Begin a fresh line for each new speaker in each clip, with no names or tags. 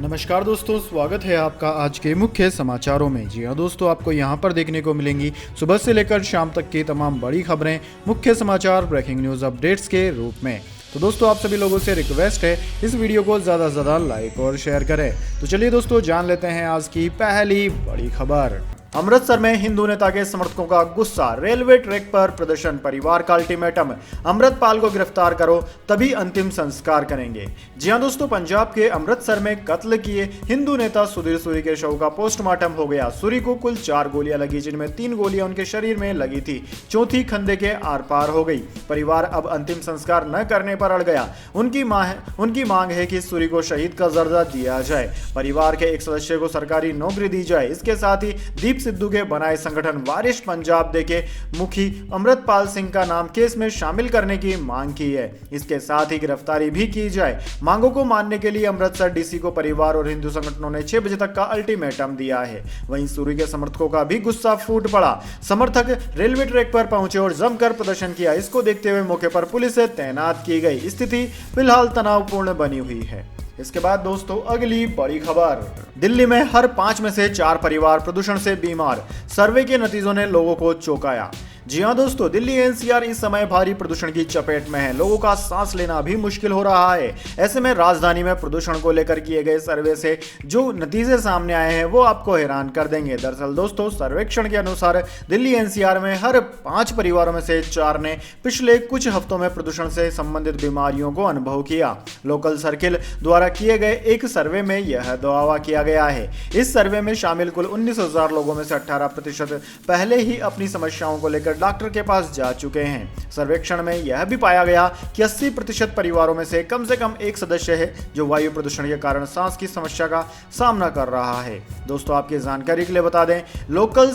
नमस्कार दोस्तों, स्वागत है आपका आज के मुख्य समाचारों में। जी हाँ दोस्तों, आपको यहाँ पर देखने को मिलेंगी सुबह से लेकर शाम तक की तमाम बड़ी खबरें, मुख्य समाचार, ब्रेकिंग न्यूज़ अपडेट्स के रूप में। तो दोस्तों, आप सभी लोगों से रिक्वेस्ट है इस वीडियो को ज़्यादा से ज़्यादा लाइक और शेयर करें। तो चलिए दोस्तों, जान लेते हैं आज की पहली बड़ी खबर। अमृतसर में हिंदू नेता के समर्थकों का गुस्सा, रेलवे ट्रैक पर प्रदर्शन, परिवार का अल्टीमेटम, अमृतपाल को गिरफ्तार करो तभी अंतिम संस्कार करेंगे। जी हां दोस्तों, पंजाब के अमृतसर में कत्ल किए हिंदू नेता सुधीर सूरी के शव का पोस्टमार्टम हो गया। सूरी को कुल 4 गोलियां लगी, जिनमें 3 गोलियां उनके शरीर में लगी थी, चौथी खंधे के आर पार हो गई। परिवार अब अंतिम संस्कार न करने पर अड़ गया। उनकी मांग है कि सूरी को शहीद का दर्जा दिया जाए, परिवार के एक सदस्य को सरकारी नौकरी दी जाए। इसके साथ ही दीप सिद्धू के बनाए संगठन वारिश पंजाब दे के मुखी अमृतपाल सिंह का नाम केस में शामिल करने की मांग की है। इसके साथ ही गिरफ्तारी भी की जाए। मांगों को मानने के लिए अमृतसर डीसी को परिवार और हिंदू संगठनों ने 6 बजे तक का अल्टीमेटम दिया है। वहीं सूरी के समर्थकों का भी गुस्सा फूट पड़ा। समर्थक रेलवे ट्रैक पर पहुंचे और जमकर प्रदर्शन किया। इसको देखते हुए मौके पर पुलिस तैनात की गई। स्थिति फिलहाल तनावपूर्ण बनी हुई है। इसके बाद दोस्तों, अगली बड़ी खबर। दिल्ली में हर 5 में से 4 परिवार प्रदूषण से बीमार, सर्वे के नतीजों ने लोगों को चौंकाया। जी हां दोस्तों, दिल्ली एनसीआर इस समय भारी प्रदूषण की चपेट में है। लोगों का सांस लेना भी मुश्किल हो रहा है। ऐसे में राजधानी में प्रदूषण को लेकर किए गए सर्वे से जो नतीजे सामने आए हैं वो आपको हैरान कर देंगे। दरअसल दोस्तों, सर्वेक्षण के अनुसार दिल्ली एनसीआर में हर 5 परिवारों में से 4 ने पिछले कुछ हफ्तों में प्रदूषण से संबंधित बीमारियों को अनुभव किया। लोकल सर्किल द्वारा किए गए एक सर्वे में यह दावा किया गया है। इस सर्वे में शामिल कुल 19,000 लोगों में से 18% पहले ही अपनी समस्याओं को लेकर डॉक्टर के पास जा चुके हैं। सर्वेक्षण में यह भी पाया गया कि 80% परिवारों में से कम एक सदस्य है जो वायु प्रदूषण के कारण सांस की समस्या का सामना कर रहा है। दोस्तों, आपकी जानकारी के लिए बता दें, लोकल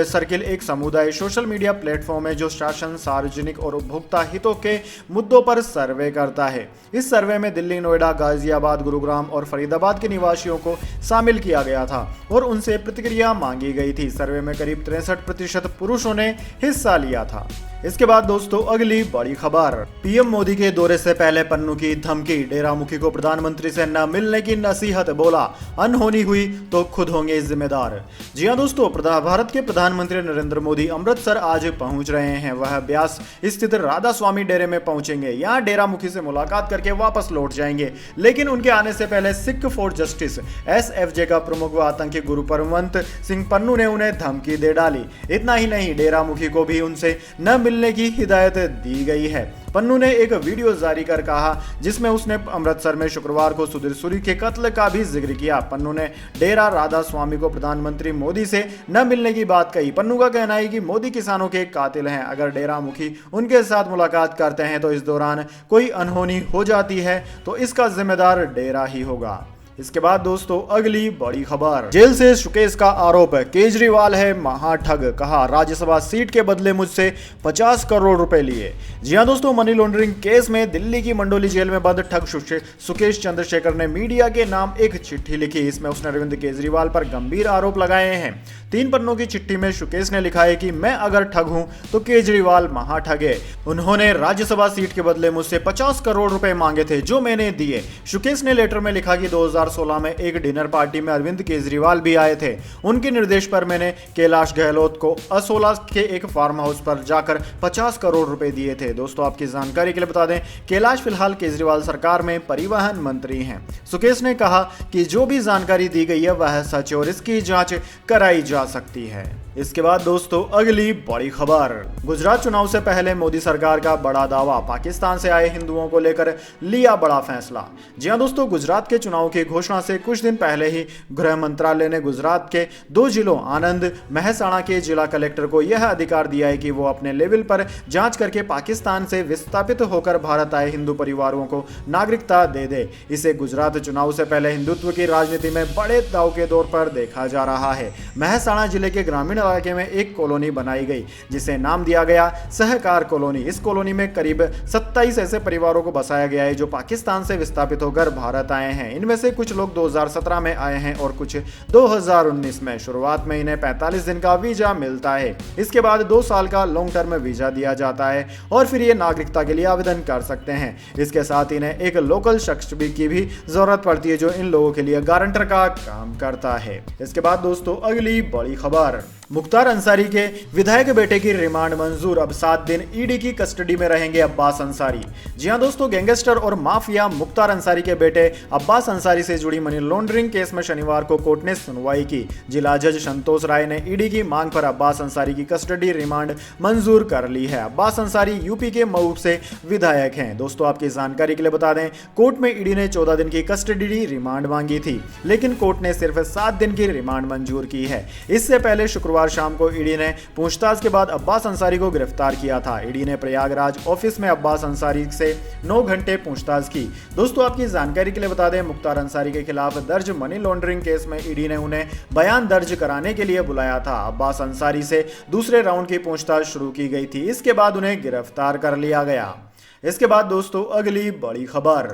सर्किल एक समुदाय सोशल मीडिया प्लेटफॉर्म है जो शासन, सार्वजनिक और उपभोक्ता हितों के मुद्दों पर सर्वे करता है। इस सर्वे में दिल्ली, नोएडा, गाजियाबाद, गुरुग्राम और फरीदाबाद के निवासियों को शामिल किया गया था और उनसे प्रतिक्रिया मांगी गई थी। सर्वे में करीब 63% पुरुषों ने हिस्सा लिया था। इसके बाद दोस्तों, अगली बड़ी खबर। पीएम मोदी के दौरे से पहले पन्नू की धमकी, डेरा मुखी को प्रधानमंत्री से न मिलने की नसीहत, बोला अनहोनी हुई तो खुद होंगे जिम्मेदार। जी हां दोस्तों, भारत के प्रधानमंत्री नरेंद्र मोदी अमृतसर आज पहुंच रहे हैं। वह ब्यास स्थित राधा स्वामी डेरे में पहुंचेंगे। यहाँ डेरा मुखी से मुलाकात करके वापस लौट जाएंगे। लेकिन उनके आने से पहले सिख फॉर जस्टिस SFJ का प्रमुख व आतंकी गुरुपरवंत सिंह पन्नू ने उन्हें धमकी दे डाली। इतना ही नहीं, डेरा मुखी को भी उनसे न मिलने की हिदायत दी गई है। पन्नू ने एक वीडियो जारी कर कहा जिसमें उसने अमृतसर में शुक्रवार को सुधीर सूरी के कत्ल का भी जिक्र किया। पन्नू ने डेरा राधा स्वामी को प्रधानमंत्री मोदी से न मिलने की बात कही। पन्नू का कहना है कि मोदी किसानों के कातिल हैं। अगर डेरा मुखी उनके साथ मुलाकात करते हैं तो इस दौरान कोई अनहोनी हो जाती है तो इसका जिम्मेदार डेरा ही होगा। इसके बाद दोस्तों, अगली बड़ी खबर। जेल से सुकेश का आरोप, केजरीवाल है महाठग, कहा राज्यसभा सीट के बदले मुझसे 50 करोड़ रुपए लिए। जी हां दोस्तों, मनी लॉन्ड्रिंग केस में दिल्ली की मंडोली जेल में बंद ठग सुकेश चंद्रशेखर ने मीडिया के नाम एक चिट्ठी लिखी। इसमें उसने अरविंद केजरीवाल पर गंभीर आरोप लगाए हैं। 3 पन्नों की चिट्ठी में सुकेश ने लिखा है कि मैं अगर ठग हूं तो केजरीवाल महाठग है। उन्होंने राज्यसभा सीट के बदले मुझसे 50 करोड़ रुपए मांगे थे जो मैंने दिए। सुकेश ने लेटर में लिखा कि 2016 में एक डिनर पार्टी में अरविंद केजरीवाल भी आए थे। उनके निर्देश पर मैंने कैलाश गहलोत को असोला के एक फार्म हाउस पर जाकर 50 करोड़ रुपए दिए थे। दोस्तों, आपकी जानकारी के लिए बता दें, कैलाश फिलहाल केजरीवाल सरकार में परिवहन मंत्री हैं। सुकेश ने कहा कि जो भी जानकारी दी गई है वह सच है और इसकी जांच कराई जा सकती है। इसके बाद दोस्तों, अगली बड़ी खबर। गुजरात चुनाव से पहले मोदी सरकार का बड़ा दावा, पाकिस्तान से आए हिंदुओं को लेकर लिया बड़ा फैसला। जी हां दोस्तों, गुजरात के चुनाव की घोषणा से कुछ दिन पहले ही गृह मंत्रालय ने गुजरात के 2 जिलों आनंद, महसाणा के जिला कलेक्टर को यह अधिकार दिया है कि वो अपने लेवल पर जांच करके पाकिस्तान से विस्थापित होकर भारत आए हिंदू परिवारों को नागरिकता दे दे। इसे गुजरात चुनाव से पहले हिंदुत्व की राजनीति में बड़े दाव के तौर पर देखा जा रहा है। महसाणा जिले के ग्रामीण इलाके में एक कॉलोनी बनाई गई जिसे नाम दिया गया सहकार कॉलोनी। इस कॉलोनी में करीब 27 ऐसे परिवारों को बसाया गया है जो पाकिस्तान से विस्थापित होकर भारत आए हैं। इनमें से कुछ लोग 2017 में आए हैं और कुछ 2019 में। शुरुआत में इन्हें 45 दिन का वीजा मिलता है, इसके बाद 2 साल का लॉन्ग टर्म वीजा दिया जाता है और फिर ये नागरिकता के लिए आवेदन कर सकते हैं। इसके साथ इन्हें एक लोकल शख्स की भी जरूरत पड़ती है जो इन लोगों के लिए गारंटर का काम करता है। इसके बाद दोस्तों अगली बड़ी खबर, मुख्तार अंसारी के विधायक बेटे की रिमांड मंजूर, अब 7 दिन ईडी की कस्टडी में रहेंगे अब्बास अंसारी। जी हां दोस्तों, गैंगस्टर और माफिया मुख्तार अंसारी के बेटे अब्बास अंसारी से जुड़ी मनी लॉन्ड्रिंग केस में शनिवार को कोर्ट ने सुनवाई की। जिला जज संतोष राय ने ईडी की मांग पर अब्बास अंसारी की कस्टडी रिमांड मंजूर कर ली है। अब्बास अंसारी यूपी के मऊ से विधायक हैं। दोस्तों आपकी जानकारी के लिए बता दें, कोर्ट में ईडी ने 14 दिन की कस्टडी रिमांड मांगी थी, लेकिन कोर्ट ने सिर्फ 7 दिन की रिमांड मंजूर की है। इससे पहले शुक्रवार शाम को ईडी ने पूछताछ के बाद अब्बास अंसारी को गिरफ्तार किया था। ईडी ने प्रयागराज ऑफिस में अब्बास अंसारी से 9 घंटे पूछताछ की। दोस्तों आपकी जानकारी के लिए बता दें, मुख्तार अंसारी के खिलाफ दर्ज मनी लॉन्ड्रिंग केस में ईडी ने उन्हें बयान दर्ज कराने के लिए बुलाया था। अब्बास अंसारी से दूसरे राउंड की पूछताछ शुरू की गई थी, इसके बाद उन्हें गिरफ्तार कर लिया गया। इसके बाद दोस्तों अगली बड़ी खबर,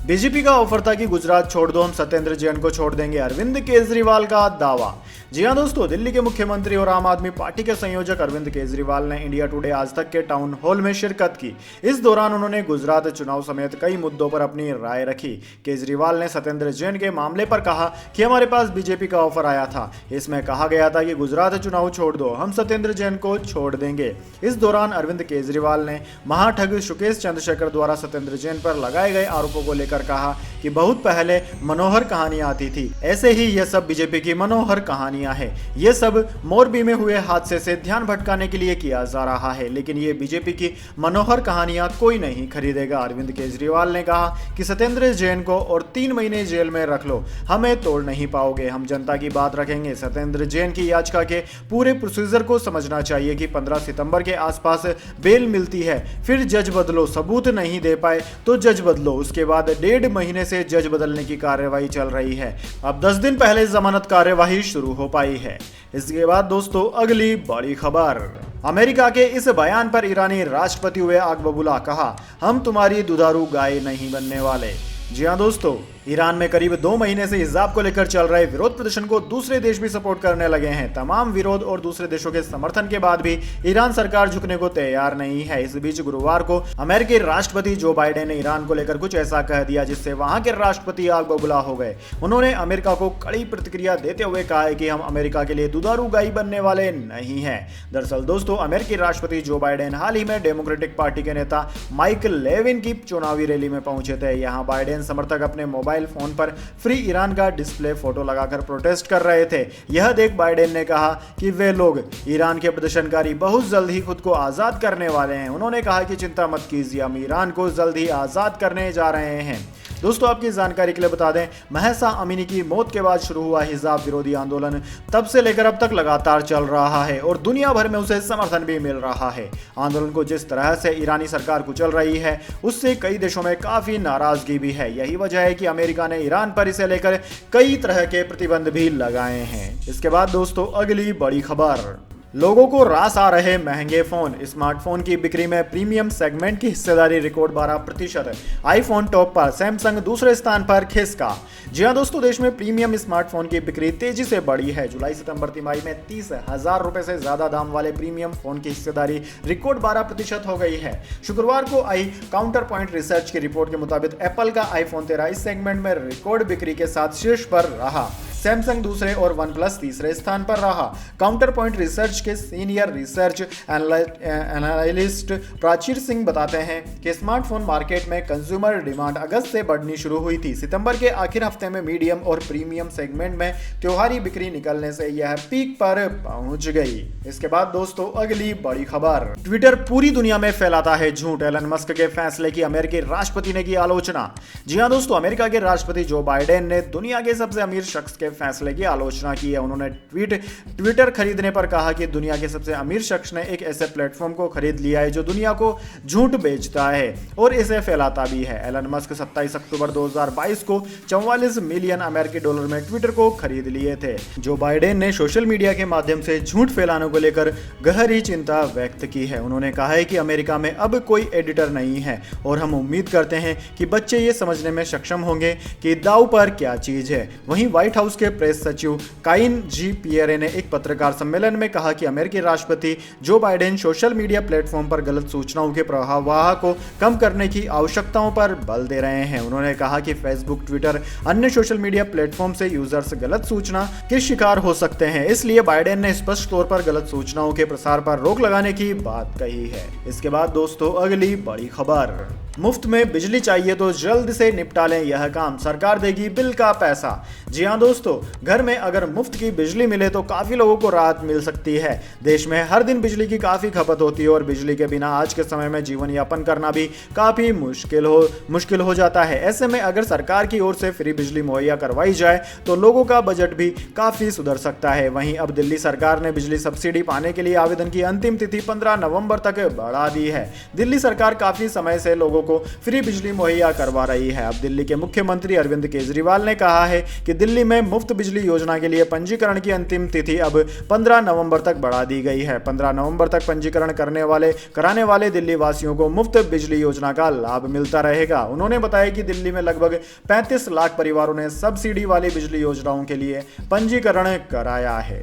बीजेपी का ऑफर था कि गुजरात छोड़ दो, हम सत्येंद्र जैन को छोड़ देंगे, अरविंद केजरीवाल का दावा। जी हां दोस्तों, दिल्ली के मुख्यमंत्री और आम आदमी पार्टी के संयोजक अरविंद केजरीवाल ने इंडिया टुडे आज तक के टाउन हॉल में शिरकत की। इस दौरान उन्होंने गुजरात चुनाव समेत कई मुद्दों पर अपनी राय रखी। केजरीवाल ने सत्येंद्र जैन के मामले पर कहा कि हमारे पास बीजेपी का ऑफर आया था, इसमें कहा गया था कि गुजरात चुनाव छोड़ दो, हम सत्येंद्र जैन को छोड़ देंगे। इस दौरान अरविंद केजरीवाल ने महाठग सुकेश चंद्रशेखर द्वारा सत्येंद्र जैन पर लगाए गए आरोपों को लेकर कहा कि बहुत पहले मनोहर कहानियां आती थी, ऐसे ही ये सब बीजेपी की मनोहर कहानियां हैं। ये सब मोरबी में हुए हादसे से ध्यान भटकाने के लिए किया जा रहा है, लेकिन ये बीजेपी की मनोहर कहानियां कोई नहीं खरीदेगा। अरविंद केजरीवाल ने कहा कि सत्येंद्र जैन को और 3 महीने जेल में रख लो, हमें तोड़ नहीं पाओगे, हम जनता की बात रखेंगे। सत्येंद्र जैन की याचिका के पूरे प्रोसीजर को समझना चाहिए कि 15 सितंबर के आसपास बेल मिलती है, फिर जज बदलो, सबूत नहीं दे पाए तो जज बदलो, उसके बाद 1.5 महीने से जज बदलने की कार्यवाही चल रही है। अब 10 दिन पहले जमानत कार्यवाही शुरू हो पाई है। इसके बाद दोस्तों अगली बड़ी खबर, अमेरिका के इस बयान पर ईरानी राष्ट्रपति हुए आग बबूला, कहा हम तुम्हारी दुधारू गाय नहीं बनने वाले। जी हां दोस्तों, ईरान में करीब 2 महीने से हिजाब को लेकर चल रहे विरोध प्रदर्शन को दूसरे देश भी सपोर्ट करने लगे हैं। तमाम विरोध और दूसरे देशों के समर्थन के बाद भी ईरान सरकार झुकने को तैयार नहीं है। इस बीच गुरुवार को अमेरिकी राष्ट्रपति जो बाइडेन ने ईरान को लेकर कुछ ऐसा कह दिया जिससे वहां के राष्ट्रपति आग बबूला हो गए। उन्होंने अमेरिका को कड़ी प्रतिक्रिया देते हुए कहा है कि हम अमेरिका के लिए दुधारू गाय बनने वाले नहीं है। दरअसल दोस्तों, अमेरिकी राष्ट्रपति जो बाइडेन हाल ही में डेमोक्रेटिक पार्टी के नेता माइक लेविन की चुनावी रैली में पहुंचे थे। यहाँ बाइडेन समर्थक अपने मोबाइल फोन पर फ्री ईरान का डिस्प्ले फोटो लगाकर प्रोटेस्ट कर रहे थे। यह देख बाइडेन ने कहा कि वे लोग ईरान के प्रदर्शनकारी बहुत जल्द ही खुद को आजाद करने वाले हैं। उन्होंने कहा कि चिंता मत कीजिए, हम ईरान को जल्द ही आजाद करने जा रहे हैं। दोस्तों आपकी जानकारी के लिए बता दें, महसा अमीनी की मौत के बाद शुरू हुआ हिजाब विरोधी आंदोलन तब से लेकर अब तक लगातार चल रहा है और दुनिया भर में उसे समर्थन भी मिल रहा है। आंदोलन को जिस तरह से ईरानी सरकार कुचल रही है उससे कई देशों में काफी नाराजगी भी है। यही वजह है कि अमेरिका ने ईरान पर इसे लेकर कई तरह के प्रतिबंध भी लगाए हैं। इसके बाद दोस्तों अगली बड़ी खबर, लोगों को रास आ रहे महंगे फोन, स्मार्टफोन की बिक्री में प्रीमियम सेगमेंट की हिस्सेदारी रिकॉर्ड 12%, आईफोन टॉप पर, सैमसंग दूसरे स्थान पर खिसका। जी हां दोस्तों, देश में प्रीमियम स्मार्टफोन की बिक्री तेजी से बढ़ी है। जुलाई सितंबर तिमाही में 30,000 रुपए से ज्यादा दाम वाले प्रीमियम फोन की हिस्सेदारी रिकॉर्ड 12% हो गई है। शुक्रवार को आई काउंटर पॉइंट रिसर्च की रिपोर्ट के मुताबिक एप्पल का आईफोन 13 इस सेगमेंट में रिकॉर्ड बिक्री के साथ शीर्ष पर रहा। सैमसंग दूसरे और OnePlus तीसरे स्थान पर रहा। काउंटर पॉइंट रिसर्च के सीनियर रिसर्च एनालिस्ट प्राचीर सिंह बताते हैं कि स्मार्टफोन मार्केट में कंज्यूमर डिमांड अगस्त से बढ़नी शुरू हुई थी। सितंबर के आखिर हफ्ते में मीडियम और प्रीमियम सेगमेंट में त्योहारी बिक्री निकलने से यह पीक पर पहुंच गई। इसके बाद दोस्तों अगली बड़ी खबर, ट्विटर पूरी दुनिया में फैलाता है झूठ, एलन मस्क के फैसले की अमेरिकी राष्ट्रपति ने की आलोचना। जी हां दोस्तों, अमेरिका के राष्ट्रपति जो बाइडेन ने दुनिया के सबसे अमीर शख्स के फैसले की आलोचना की है। उन्होंने ट्विटर खरीदने पर कहा कि दुनिया के सबसे अमीर शख्स ने एक ऐसे प्लेटफॉर्म को खरीद लिया है जो दुनिया को झूठ बेचता है और इसे फैलाता भी है। एलन मस्क 27 अक्टूबर 2022 को 44 मिलियन अमेरिकी डॉलर में ट्विटर को खरीद लिए थे। जो बाइडेन ने सोशल मीडिया के माध्यम से झूठ फैलाने को लेकर गहरी चिंता व्यक्त की है। उन्होंने कहा है कि अमेरिका में अब कोई एडिटर नहीं है और हम उम्मीद करते हैं कि बच्चे ये समझने में सक्षम होंगे कि दाव पर क्या चीज है। वहीं व्हाइट हाउस के प्रेस सचिव काइन जी पियरे ने एक पत्रकार सम्मेलन में कहा कि अमेरिकी राष्ट्रपति Joe Biden social media platform पर गलत सूचनाओं के प्रवाह को कम करने की आवश्यकताओं पर बल दे रहे हैं। उन्होंने कहा कि फेसबुक, ट्विटर, अन्य सोशल मीडिया प्लेटफॉर्म से यूजर्स गलत सूचना के शिकार हो सकते हैं, इसलिए बाइडेन ने स्पष्ट तौर पर गलत सूचनाओं के प्रसार पर रोक लगाने की बात कही है। इसके बाद दोस्तों अगली बड़ी खबर, मुफ्त में बिजली चाहिए तो जल्द से निपटा लें यह काम, सरकार देगी बिल का पैसा। जी हां दोस्तों, घर में अगर मुफ्त की बिजली मिले तो काफी लोगों को राहत मिल सकती है। देश में हर दिन बिजली की काफी खपत होती है और बिजली के बिना आज के समय में जीवन यापन करना भी काफी मुश्किल हो जाता है। ऐसे में अगर सरकार की ओर से फ्री बिजली मुहैया करवाई जाए तो लोगों का बजट भी काफी सुधर सकता है। वहीं अब दिल्ली सरकार ने बिजली सब्सिडी पाने के लिए आवेदन की अंतिम तिथि 15 नवंबर तक बढ़ा दी है। दिल्ली सरकार काफी समय से लोगों को फ्री बिजली मुहैया करवा रही है। अब दिल्ली के मुख्यमंत्री अरविंद केजरीवाल ने कहा है कि दिल्ली में मुफ्त बिजली योजना के लिए पंजीकरण की अंतिम तिथि अब 15 नवंबर तक बढ़ा दी गई है। 15 नवंबर तक पंजीकरण कराने वाले दिल्ली वासियों को मुफ्त बिजली योजना का लाभ मिलता रहेगा। उन्होंने बताया कि दिल्ली में लगभग 35 लाख परिवारों ने सब्सिडी वाली बिजली योजनाओं के लिए पंजीकरण कराया है।